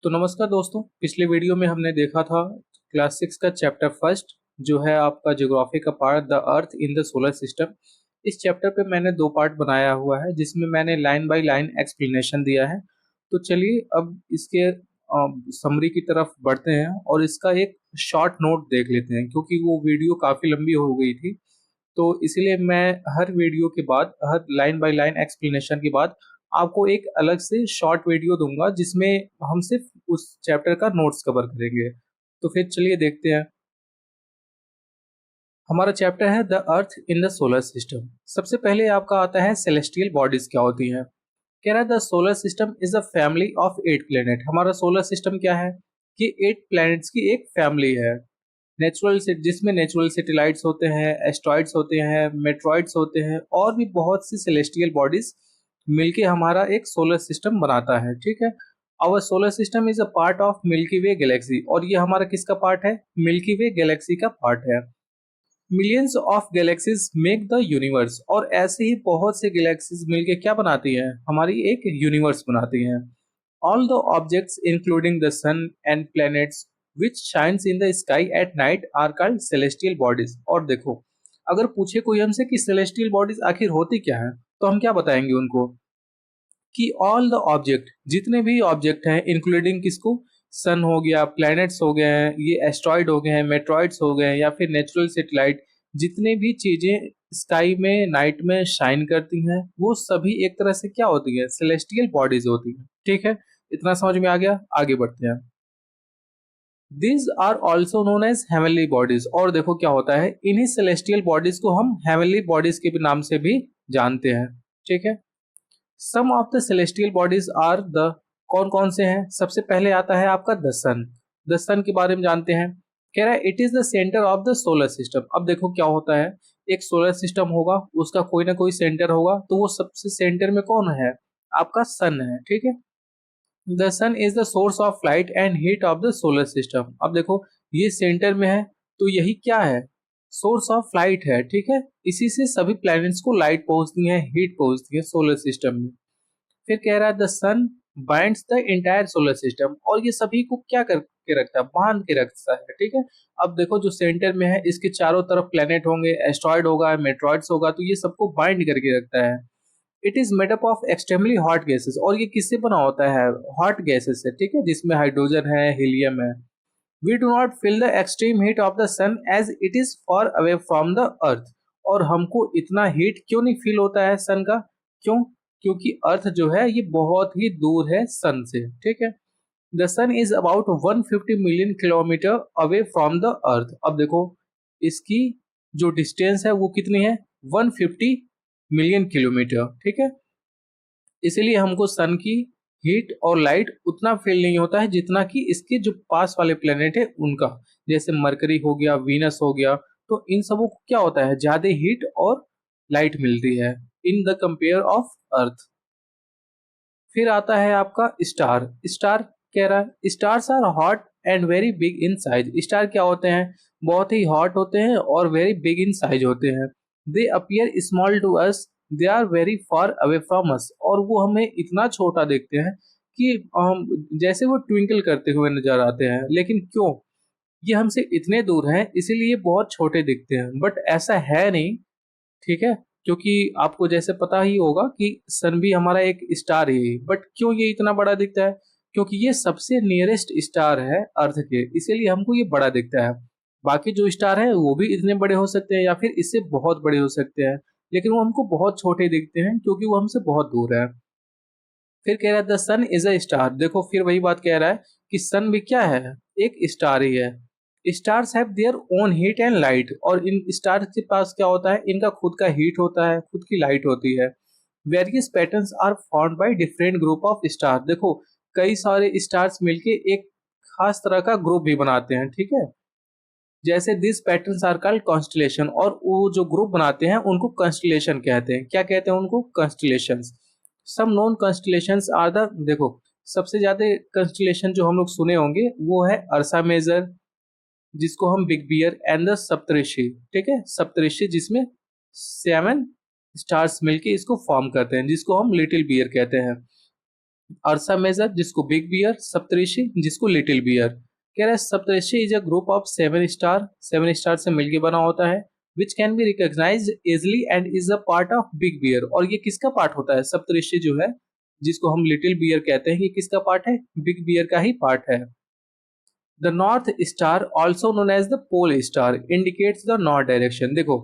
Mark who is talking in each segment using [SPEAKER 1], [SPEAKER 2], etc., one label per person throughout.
[SPEAKER 1] तो नमस्कार दोस्तों, पिछले वीडियो में हमने देखा था क्लास 6 का चैप्टर फर्स्ट जो है आपका ज्योग्राफी का part the earth in the solar system. इस चैप्टर पे मैंने दो पार्ट बनाया हुआ है जिसमें मैंने लाइन बाय लाइन एक्सप्लेनेशन दिया है। तो चलिए अब इसके समरी की तरफ बढ़ते हैं और इसका एक शॉर्ट नोट देख लेते हैं क्योंकि वो वीडियो काफ़ी लंबी हो गई थी। तो इसीलिए मैं हर वीडियो के बाद, हर लाइन बाय लाइन एक्सप्लेनेशन के बाद आपको एक अलग से शॉर्ट वीडियो दूंगा जिसमें हम सिर्फ उस चैप्टर का नोट्स कवर करेंगे। तो फिर चलिए देखते हैं। हमारा चैप्टर है the earth in the solar system. सबसे पहले आपका आता है सेलेस्टियल बॉडीज क्या होती हैं। कह रहा है the solar system is a family of 8 planet. हमारा सोलर सिस्टम क्या है कि 8 प्लैनेट्स की एक फैमिली है। नेचुरल से जिसमें नेचुरल सैटेलाइट्स होते हैं, एस्ट्रॉइड्स होते हैं, मेट्रॉइड्स होते हैं और भी बहुत सी सेलेस्टियल बॉडीज मिलके हमारा एक सोलर सिस्टम बनाता है। ठीक है, our solar system is a part of milky way galaxy. और ये हमारा किसका पार्ट है? मिल्की वे गैलेक्सी का पार्ट है। Millions of galaxies make the universe. और ऐसे ही बहुत से गैलेक्सीज मिलके क्या बनाती हैं? हमारी एक यूनिवर्स बनाती हैं। All the objects including the sun and planets which shines in the sky at night are called celestial bodies। और देखो, अगर पूछे कोई हमसे कि celestial bodies आखिर होती क्या है तो हम क्या बताएंगे उनको कि ऑल द ऑब्जेक्ट, जितने भी ऑब्जेक्ट हैं इंक्लूडिंग किसको? सन हो गया, प्लैनेट्स हो गए हैं, ये एस्ट्रॉइड हो गए हैं, मेट्रॉइड्स हो गए हैं या फिर नेचुरल सैटेलाइट, जितने भी चीजें स्काई में नाइट में शाइन करती हैं वो सभी एक तरह से क्या होती है? सेलेस्टियल बॉडीज होती हैं। ठीक है, इतना समझ में आ गया। आगे बढ़ते हैं। These are also known as heavenly bodies. और देखो क्या होता है, इन्हीं सेलेस्टियल बॉडीज को हम हेवनली बॉडीज के भी नाम से भी जानते हैं। ठीक है, some of the celestial bodies are the, कौन कौन से हैं? सबसे पहले आता है आपका द सन। द सन के बारे में जानते हैं। कह रहा है it is the centre of the solar system. अब देखो क्या होता है, एक सोलर सिस्टम होगा, उसका कोई ना कोई सेंटर होगा, तो वो सबसे सेंटर में कौन है? आपका सन है। ठीक है, the sun is the source of light and heat of the solar system. अब देखो ये सेंटर में है तो यही क्या है? सोर्स ऑफ लाइट है। ठीक है, इसी से सभी प्लैनेट्स को लाइट पहुंचती है, हीट पहुंचती है सोलर सिस्टम में। फिर कह रहा है the sun binds the entire solar system. और ये सभी को क्या करके रखता है? बांध के रखता है। ठीक है, अब देखो जो सेंटर में है इसके चारों तरफ प्लेनेट होंगे, एस्ट्रॉइड होगा, मेट्रॉइड्स होगा, तो ये सबको बाइंड करके रखता है। It is made up of extremely hot gases. और ये किससे बना होता है? हॉट गैसेस से। ठीक है, जिसमें हाइड्रोजन है, हीलियम है। We do not feel the extreme heat of the sun as it is far away from the earth. और हमको इतना हीट क्यों नहीं फील होता है सन का? क्यों? क्योंकि अर्थ जो है ये बहुत ही दूर है सन से। ठीक है, the sun is about 150 million kilometre away from the earth. अब देखो इसकी जो डिस्टेंस है वो कितनी है? 150 मिलियन किलोमीटर। ठीक है, इसीलिए हमको सन की हीट और लाइट उतना फील नहीं होता है जितना कि इसके जो पास वाले प्लेनेट है उनका, जैसे मरकरी हो गया, वीनस हो गया। तो इन सबों को क्या होता है? ज्यादा हीट और लाइट मिलती है in the compare of earth. फिर आता है आपका स्टार। स्टार कह रहा है stars are hot and very big in size. स्टार क्या होते हैं? बहुत ही हॉट होते हैं और वेरी बिग इन साइज होते हैं। They appear small to us, they are very far away from us. और वो हमें इतना छोटा देखते हैं कि हम जैसे वो ट्विंकल करते हुए नजर आते हैं। लेकिन क्यों? ये हमसे इतने दूर हैं इसीलिए बहुत छोटे दिखते हैं, बट ऐसा है नहीं। ठीक है, क्योंकि आपको जैसे पता ही होगा कि सन भी हमारा एक स्टार ही है, बट क्यों ये इतना बड़ा दिखता है? क्योंकि ये सबसे नियरेस्ट स्टार है अर्थ के, इसीलिए हमको ये बड़ा दिखता है। बाकी जो स्टार है वो भी इतने बड़े हो सकते हैं या फिर इससे बहुत बड़े हो सकते हैं, लेकिन वो हमको बहुत छोटे दिखते हैं क्योंकि वो हमसे बहुत दूर है। फिर कह रहा है the sun is a star. देखो फिर वही बात कह रहा है कि सन भी क्या है? एक स्टार ही है। Stars have their own heat and light. और इन स्टार्स के पास क्या होता है? इनका खुद का हीट होता है, खुद की लाइट होती है। Various patterns are formed by different group of star. देखो कई सारे स्टार्स मिलके एक खास तरह का ग्रुप भी बनाते हैं। ठीक है, जैसे this patterns are called constellation. और वो जो ग्रुप बनाते हैं उनको कंस्टलेशन कहते हैं। क्या कहते हैं उनको? कंस्टलेशंस। सम नोन कंस्टलेशंस आर द, देखो सबसे ज्यादा कंस्टलेशन जो हम लोग सुने होंगे वो है अर्सा मेजर, जिसको हम बिग बियर, एंड द सप्तऋषि। ठीक है, सप्तऋषि जिसमें 7 स्टार्स मिलके इसको फॉर्म करते हैं, जिसको हम लिटिल बियर कहते हैं। अर्सा मेजर जिसको बिग बियर, सप्तऋषि जिसको लिटिल बियर। कह रहा है Saptarishi is a group of seven star से मिलकर बना होता है which can be recognised easily and is a part of big bear. और ये किसका पार्ट होता है? सप्तऋषि जो है जिसको हम लिटिल बियर कहते हैं, ये किसका पार्ट है? बिग बियर का ही पार्ट है। The north star also known as the pole star indicates the north direction. देखो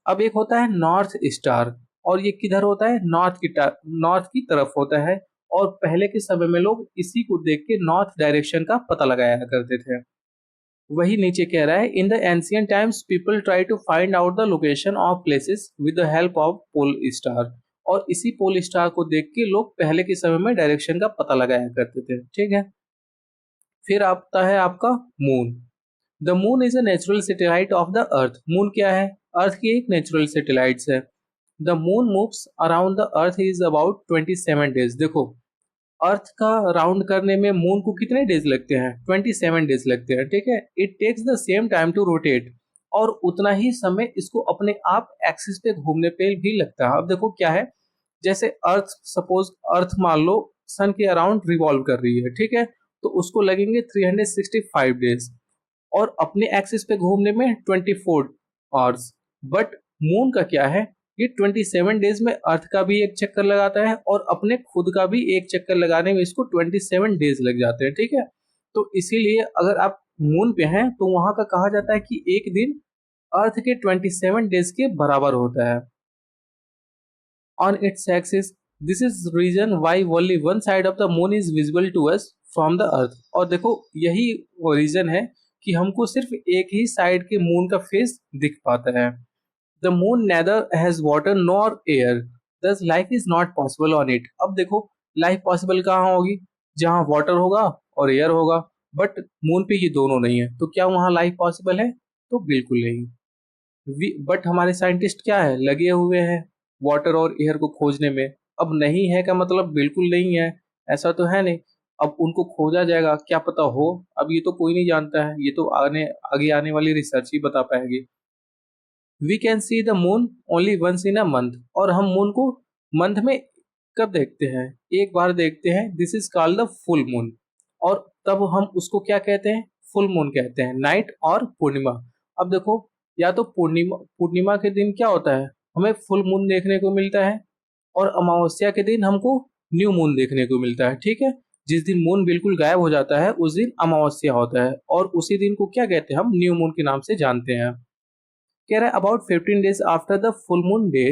[SPEAKER 1] अब एक होता है नॉर्थ स्टार और ये किधर होता है? नॉर्थ की तरफ होता है। और पहले के समय में लोग इसी को देख के नॉर्थ डायरेक्शन का पता लगाया करते थे। वही नीचे कह रहा है in the ancient times people try to find out the location of places with the help of pole star. और इसी पोल स्टार को देख के लोग पहले के समय में डायरेक्शन का पता लगाया करते थे। ठीक है, फिर आता है आपका moon. The moon is a natural satellite of the earth. Moon क्या है? अर्थ की एक नेचुरल सैटेलाइट है। The moon moves around the earth is about 27 days. देखो अर्थ का राउंड करने में मून को कितने डेज लगते हैं? 27 डेज लगते हैं। ठीक है, it takes the same time to rotate. और उतना ही समय इसको अपने आप एक्सिस पे घूमने पे भी लगता है। अब देखो क्या है, जैसे अर्थ सपोज अर्थ मान लो सन के अराउंड रिवॉल्व कर रही है, ठीक है, तो उसको लगेंगे 365 डेज और अपने एक्सिस पे घूमने में 24 आवर्स। बट मून का क्या है, ये 27 डेज में अर्थ का भी एक चक्कर लगाता है और अपने खुद का भी एक चक्कर लगाने में इसको 27 डेज लग जाते हैं। ठीक है, तो इसीलिए अगर आप मून पे हैं तो वहां का कहा जाता है कि एक दिन अर्थ के 27 डेज के बराबर होता है on its axis. This is reason why only one side of the moon is visible to us from the earth। और देखो यही वो रीजन है कि हमको सिर्फ एक ही साइड के मून का फेस दिख पाता है। The moon neither has water nor air, thus life is not possible on it। अब देखो लाइफ पॉसिबल कहाँ होगी? जहाँ वाटर होगा और एयर होगा। बट मून पे ये दोनों नहीं है, तो क्या वहाँ लाइफ पॉसिबल है? तो बिल्कुल नहीं। बट हमारे साइंटिस्ट क्या है, लगे हुए हैं वाटर और एयर को खोजने में। अब नहीं है का मतलब बिल्कुल नहीं है, ऐसा तो है नहीं। अब उनको खोजा जाएगा, क्या पता हो। अब ये तो कोई नहीं जानता है, ये तो आगे आने वाली रिसर्च ही बता पाएगी। We can see the moon only once in a month. और हम मून को मंथ में कब देखते हैं? एक बार देखते हैं। This is called the full moon. और तब हम उसको क्या कहते हैं? फुल मून कहते हैं, नाइट और पूर्णिमा। अब देखो या तो पूर्णिमा पूर्णिमा के दिन क्या होता है, हमें फुल मून देखने को मिलता है और अमावस्या के दिन हमको न्यू मून देखने को मिलता है। ठीक है, जिस दिन मून बिल्कुल गायब हो जाता है उस दिन अमावस्या होता है और उसी दिन को क्या कहते हैं? हम न्यू मून के नाम से जानते हैं। कह रहा है about 15 days after the full moon day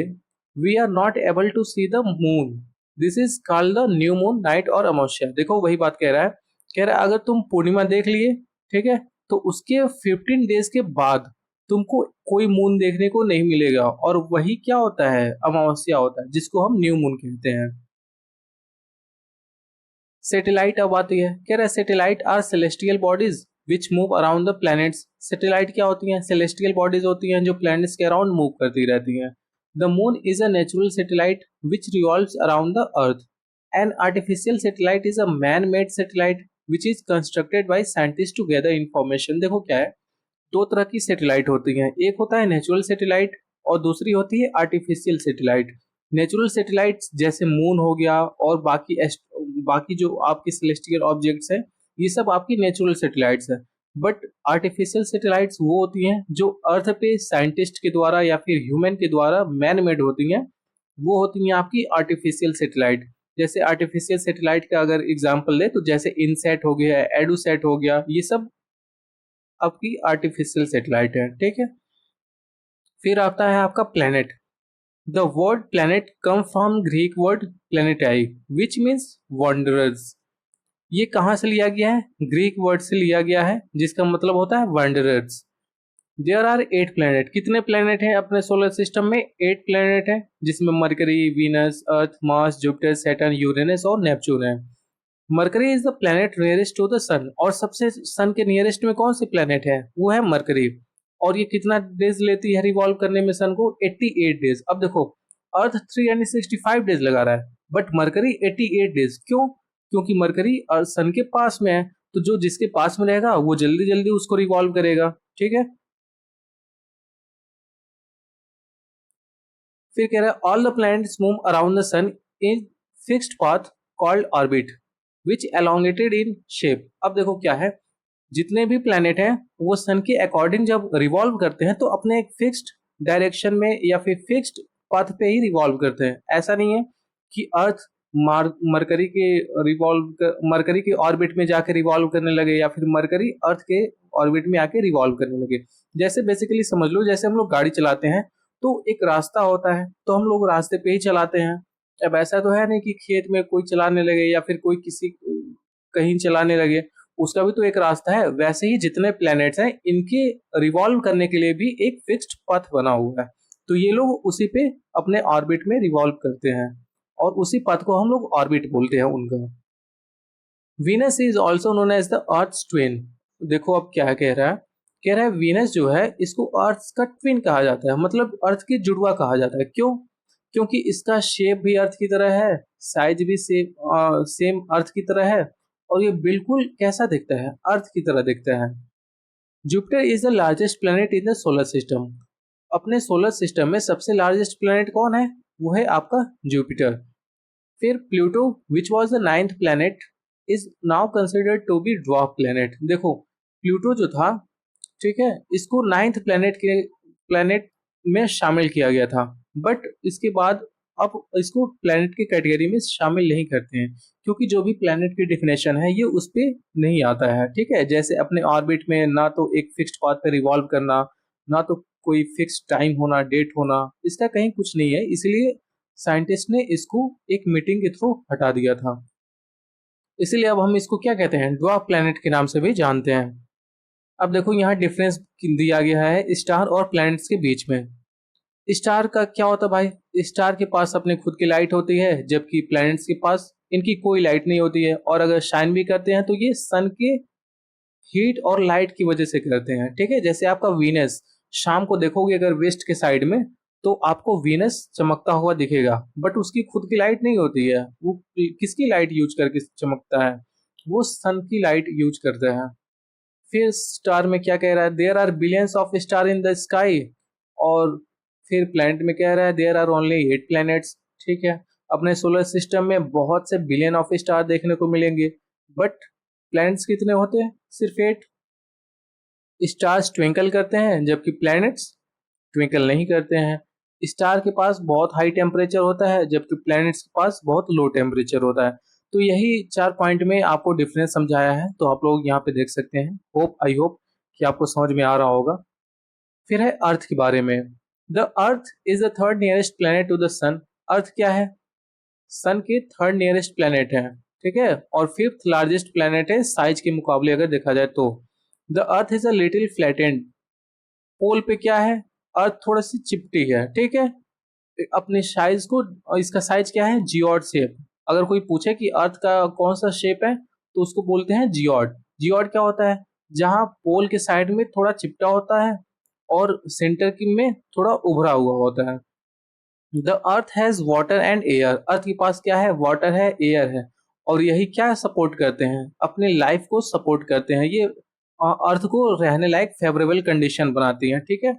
[SPEAKER 1] we are not able to see the moon. This is called the new moon night और अमावस्या। देखो वही बात कह रहा है, कह रहा है अगर तुम पूर्णिमा देख लिए, ठीक है, तो उसके 15 डेज के बाद तुमको कोई मून देखने को नहीं मिलेगा और वही क्या होता है? अमावस्या होता है, जिसको हम न्यू मून कहते हैं। सैटेलाइट अब आती है। कह रहा है satellite are celestial bodies which move around the planets. Satellite क्या होती हैं? सेलेस्टियल बॉडीज होती हैं जो प्लैनेट्स के अराउंड मूव करती रहती हैं। The moon is a natural satellite which revolves around the earth. An artificial satellite is a man made satellite which is constructed by scientist to gather information. देखो क्या है, दो तरह की सैटेलाइट होती हैं, एक होता है नेचुरल सैटेलाइट और दूसरी होती है आर्टिफिशियल सैटेलाइट। नेचुरल सैटेलाइट जैसे मून हो गया और बाकी जो आपके सेलेस्टियल ऑब्जेक्ट्स हैं, ये सब आपकी नेचुरल सैटेलाइट्स हैं। बट आर्टिफिशियल सैटेलाइट्स वो होती हैं जो अर्थ पे साइंटिस्ट के द्वारा या फिर ह्यूमन के द्वारा मैन मेड होती हैं। वो होती हैं आपकी आर्टिफिशियल सैटेलाइट। जैसे आर्टिफिशियल सैटेलाइट का अगर एग्जांपल ले तो जैसे इनसैट हो गया, एडुसैट हो गया, ये सब आपकी आर्टिफिशियल सैटेलाइट है। ठीक है, फिर आता है आपका planet. The word planet come from Greek word planetai which means wanderers. ये कहाँ से लिया गया है? ग्रीक वर्ड से लिया गया है जिसका मतलब होता है वंडरर्स। There are 8 planet. कितने प्लेनेट हैं अपने सोलर सिस्टम में? 8 प्लेनेट हैं, जिसमें Mercury, Venus, Earth, Mars, Jupiter, Saturn, Uranus और नेपच्यून है। Mercury is the planet nearest to the sun. और सबसे सन के नियरेस्ट में कौन सी प्लेनेट है? वो है मरकरी। और ये कितना डेज लेती है रिवॉल्व करने में सन को? 88 डेज। अब देखो अर्थ 365 डेज लगा रहा है बट मरकरी 88 डेज। क्यों? क्योंकि मरकरी सन के पास में है, तो जो जिसके पास में रहेगा वो जल्दी जल्दी उसको रिवॉल्व करेगा। ठीक है, फिर कह रहा है all the planets move around the sun in fixed path called orbit. Which elongated in shape. अब देखो क्या है, जितने भी प्लैनेट हैं वो सन के अकॉर्डिंग जब रिवॉल्व करते हैं तो अपने एक फिक्स्ड डायरेक्शन में या फिर फिक्स्ड पथ पे ही रिवॉल्व करते हैं। ऐसा नहीं है कि अर्थ मरकरी के मरकरी के ऑर्बिट में जाके रिवॉल्व करने लगे या फिर मरकरी अर्थ के ऑर्बिट में आके रिवॉल्व करने लगे। जैसे बेसिकली समझ लो, जैसे हम लोग गाड़ी चलाते हैं तो एक रास्ता होता है तो हम लोग रास्ते पे ही चलाते हैं। अब ऐसा तो है नहीं कि खेत में कोई चलाने लगे या फिर कोई किसी कहीं चलाने लगे, उसका भी तो एक रास्ता है। वैसे ही जितने प्लैनेट्स हैं इनके रिवॉल्व करने के लिए भी एक फिक्स्ड पथ बना हुआ है, तो ये लोग उसी पे अपने ऑर्बिट में रिवॉल्व करते हैं और उसी पथ को हम लोग ऑर्बिट बोलते हैं उनका। Venus is also known as the earth twin. देखो अब क्या कह रहा है वीनस जो है इसको अर्थ का ट्विन कहा जाता है, मतलब अर्थ की जुड़वा कहा जाता है। क्यों? क्योंकि इसका शेप भी अर्थ की तरह है, साइज भी सेम अर्थ की तरह है और ये बिल्कुल कैसा दिखता है, अर्थ की तरह दिखता है। Jupiter is the largest planet in the solar system. अपने सोलर सिस्टम में सबसे लार्जेस्ट प्लेनेट कौन है? वो है आपका जुपिटर। फिर Pluto which was the ninth planet is now considered to be dwarf planet. देखो प्लूटो जो था, ठीक है, इसको नाइन्थ प्लेनेट में शामिल किया गया था, बट इसके बाद अब इसको प्लेनेट की कैटेगरी में शामिल नहीं करते हैं क्योंकि जो भी प्लेनेट की डिफिनेशन है ये उस पर नहीं आता है। ठीक है, जैसे अपने ऑर्बिट में ना तो एक फिक्स्ड पाथ पे रिवॉल्व करना, ना तो कोई फिक्स्ड टाइम होना, डेट होना, इसका कहीं कुछ नहीं है। इसलिए साइंटिस्ट ने इसको एक मीटिंग के थ्रू हटा दिया था। इसलिए अब हम इसको क्या कहते हैं, ड्वार्फ प्लैनेट के नाम से भी जानते हैं। अब देखो यहाँ डिफरेंस दिया गया है स्टार और प्लैनेट्स के बीच में। स्टार का क्या होता है भाई, स्टार के पास अपने खुद की लाइट होती है, जबकि प्लैनेट्स के पास इनकी कोई लाइट नहीं होती है, और अगर शाइन भी करते हैं तो ये सन के हीट और लाइट की वजह से करते हैं। ठीक है, जैसे आपका वीनस, शाम को देखोगे अगर वेस्ट के साइड में तो आपको वीनस चमकता हुआ दिखेगा, बट उसकी खुद की लाइट नहीं होती है। वो किसकी लाइट यूज करके चमकता है? वो सन की लाइट यूज करता है। फिर स्टार में क्या कह रहा है, there are billions of star in the sky. और फिर प्लैनेट में कह रहा है देयर आर ओनली 8 प्लैनेट्स। ठीक है, अपने सोलर सिस्टम में बहुत से बिलियन ऑफ स्टार देखने को मिलेंगे, बट प्लैनेट्स कितने होते हैं? सिर्फ 8। स्टार्स ट्विंकल करते हैं जबकि प्लैनेट्स ट्विंकल नहीं करते हैं। स्टार के पास बहुत हाई टेम्परेचर होता है जबकि प्लैनेट्स के पास बहुत लो टेम्परेचर होता है। तो यही 4 पॉइंट में आपको डिफरेंस समझाया है, तो आप लोग यहाँ पे देख सकते हैं। आई होप कि आपको समझ में आ रहा होगा। फिर है अर्थ के बारे में। The earth is the third nearest planet to the sun. Earth क्या है? सन के थर्ड नियरेस्ट प्लैनेट है। ठीक है, और फिफ्थ लार्जेस्ट प्लैनेट है साइज के मुकाबले अगर देखा जाए तो। The earth is a little flattened. Pole पे क्या है, अर्थ थोड़ा सी चिपटी है। ठीक है, अपने साइज को, इसका साइज क्या है, जियोड शेप। अगर कोई पूछे कि अर्थ का कौन सा शेप है तो उसको बोलते हैं जियोड। जियोड क्या होता है? जहां पोल के साइड में थोड़ा चिपटा होता है और सेंटर की में थोड़ा उभरा हुआ होता है। The Earth has water and air. Earth के पास क्या है, वाटर है, एयर है, और यही क्या सपोर्ट करते हैं, अपने लाइफ को सपोर्ट करते हैं। ये अर्थ को रहने लायक फेवरेबल कंडीशन बनाती हैं। ठीक है,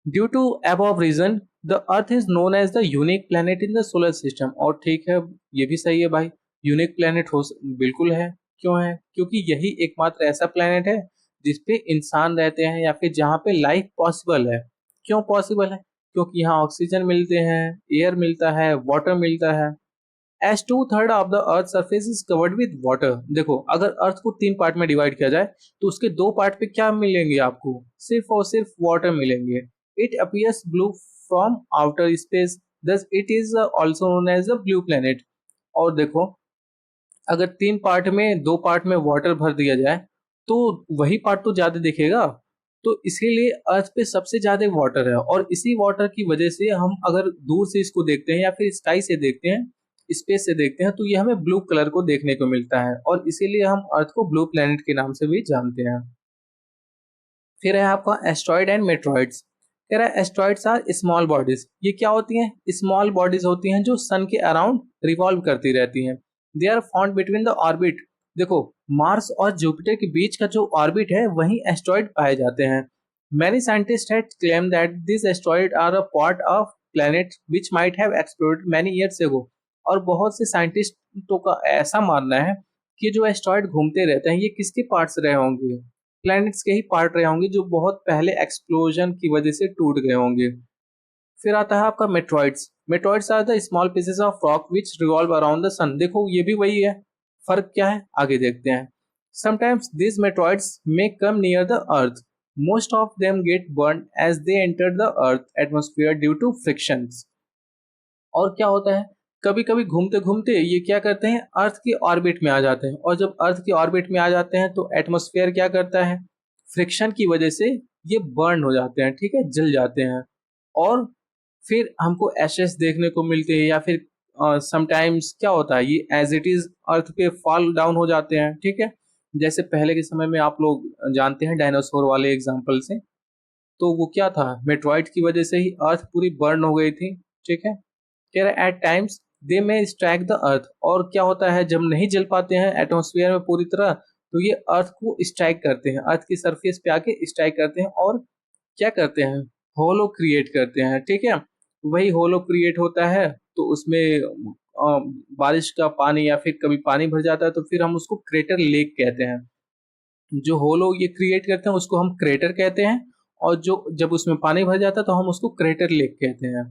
[SPEAKER 1] due to above reason the earth is known as the unique planet in the solar system. और ठीक है, ये भी सही है भाई, यूनिक प्लैनेट बिल्कुल है। क्यों है? क्योंकि यही एकमात्र ऐसा प्लैनेट है जिसपे इंसान रहते हैं या फिर जहाँ पे लाइफ पॉसिबल है। क्यों पॉसिबल है? क्योंकि यहाँ ऑक्सीजन मिलते हैं, एयर मिलता है, वाटर मिलता है। As 2/3 of the earth surface is covered with water. देखो अगर अर्थ को 3 पार्ट में डिवाइड किया जाए तो उसके 2 पार्ट पे क्या मिलेंगे आपको? सिर्फ और सिर्फ वाटर मिलेंगे। It appears blue from outer space, thus it is also known as the blue planet. और देखो अगर 3 पार्ट में 2 पार्ट में वाटर भर दिया जाए तो वही पार्ट तो ज्यादा दिखेगा। तो इसीलिए अर्थ पे सबसे ज्यादा वाटर है, और इसी वाटर की वजह से हम अगर दूर से इसको देखते हैं या फिर स्काई से देखते हैं, स्पेस से देखते हैं, तो ये हमें ब्लू कलर को देखने को मिलता है, और इसीलिए हम अर्थ को ब्लू प्लेनेट के नाम से भी जानते हैं। फिर है आपका एस्ट्रॉइड एंड मेट्रॉइड्स। कह रहा है एस्ट्रॉइड्स आर स्मॉल बॉडीज। ये क्या होती हैं? स्मॉल बॉडीज होती हैं जो सन के अराउंड रिवॉल्व करती रहती हैं। They are found between the orbit. देखो मार्स और जुपिटर के बीच का जो ऑर्बिट है वहीं एस्ट्रॉइड पाए जाते हैं। Many scientists have claim that this asteroid are a part of planet which might have explored many years ago. और बहुत से साइंटिस्टों का ऐसा मानना है कि जो एस्ट्रॉयड घूमते रहते हैं ये किसके पार्ट्स रहे होंगे, प्लैनेट्स के ही पार्ट रहे होंगे जो बहुत पहले एक्सप्लोजन की वजह से टूट गए होंगे। फिर आता है आपका meteoroids. Meteoroids are the small pieces of rock which revolve around the sun. देखो ये भी वही है, फर्क क्या है आगे देखते हैं। Sometimes these meteoroids may come near the earth. Most of them get burned as they enter the earth atmosphere due to frictions. और क्या होता है, कभी कभी घूमते घूमते ये क्या करते हैं, अर्थ की ऑर्बिट में आ जाते हैं, और जब अर्थ की ऑर्बिट में आ जाते हैं तो एटमॉस्फेयर क्या करता है, फ्रिक्शन की वजह से ये बर्न हो जाते हैं, ठीक है, जल जाते हैं। और फिर हमको एशेस देखने को मिलते हैं, या फिर समटाइम्स क्या होता है ये एज इट इज अर्थ पे फॉल डाउन हो जाते हैं, ठीक है। जैसे पहले के समय में आप लोग जानते हैं डायनासोर वाले एग्जांपल से, तो वो क्या था, मेट्रॉइड की वजह से ही अर्थ पूरी बर्न हो गई थी, ठीक है। कह रहे एट टाइम्स दे में स्ट्राइक द अर्थ, और क्या होता है जब नहीं जल पाते हैं एटमॉस्फेयर में पूरी तरह, तो ये अर्थ को स्ट्राइक करते हैं, अर्थ की सरफेस पे आके स्ट्राइक करते हैं, और क्या करते हैं, होलो क्रिएट करते हैं, ठीक है। वही होलो क्रिएट होता है तो उसमें बारिश का पानी या फिर कभी पानी भर जाता है तो फिर हम उसको क्रेटर लेक कहते हैं। जो होलो ये क्रिएट करते हैं उसको हम क्रेटर कहते हैं, और जो जब उसमें पानी भर जाता है तो हम उसको क्रेटर लेक कहते हैं,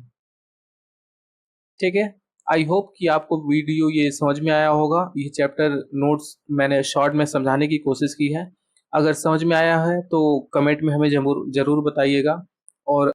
[SPEAKER 1] ठीक है। आई होप कि आपको वीडियो ये समझ में आया होगा। ये चैप्टर नोट्स मैंने शॉर्ट में समझाने की कोशिश की है। अगर समझ में आया है तो कमेंट में हमें जरूर बताइएगा। और